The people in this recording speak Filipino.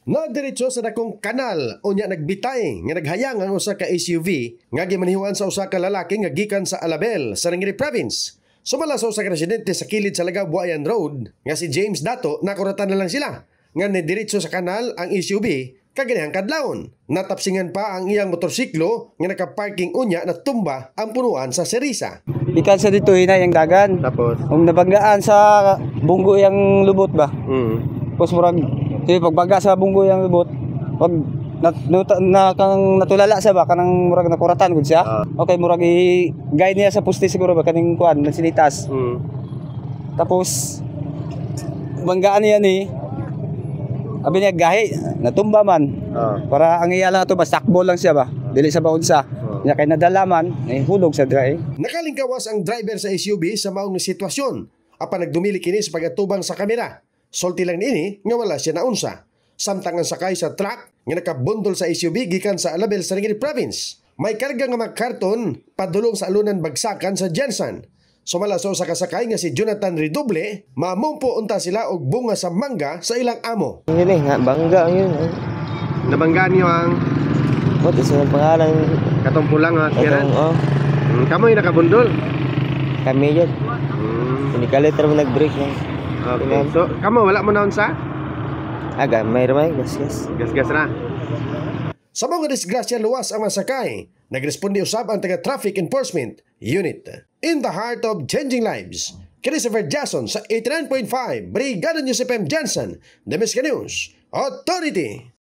Nagdiretso sa dakong kanal unya nagbitay nga naghayang ang usa ka SUV nga gimanhiwan sa usa ka lalaki nga gikan sa Alabel, Sarangani Province. Sumala sa usa ka residente sa kilid sa Lagaw Buayan Road nga si James Dato, nakuratan na lang sila nga nidiretso sa kanal ang SUV kaganihang kadlawon. Natapsingan pa ang iyang motorsiklo nga nakaparking unya na tumba ang punuan sa serisa. Ikan sa dito hinay ang dagan. Tapos Nabanggaan sa bunggo yang lubot ba? Tapos murag pagbaga sa bunggo yang lubot, pag kang natulala sa ba kanang murag nakuratan gud siya. Okay, murag i-guide niya sa puste siguro ba kaning kuan nagsinitas. Tapos banggaan niya ni abi niya gahi natumba man. Para ang iya lang ato basakbo lang siya ba. Dili sa baunsa. Nya kay nadalaman hulog sa dry. Nakalingkawas ang driver sa SUV sa maong sitwasyon apan nagdumili kini sa pagatubang sa kamera. Sulti lang ini nga wala siya naunsa. Samtang ang sakay sa truck nga nakabundol sa SUV gikan sa Alabel, Sarangani Province. May karga nga mga karton padulong sa alunan bagsakan sa Jensen. Sumala sa usa ka sakay nga si Jonathan Redoble, mamumpo unta sila og bunga sa mangga sa ilang amo. Yun nga bangga yun. Nabanggaan niyo ang What is ang pangalan? katumpulang nga kiran. Kamoy nakabundol. Kami yun. Pinikalit ra mo nag-break na. Okay. So, kamo wala mo naunsa? Aga, may ramay gas. Gas-gas na. Sa mga disgrasya luwas ang masakay, nagresponde usab ang taga-traffic enforcement unit. In the heart of changing lives, Christopher Jason sa 89.5 Brigada News FM Jensen, The Miska News Authority.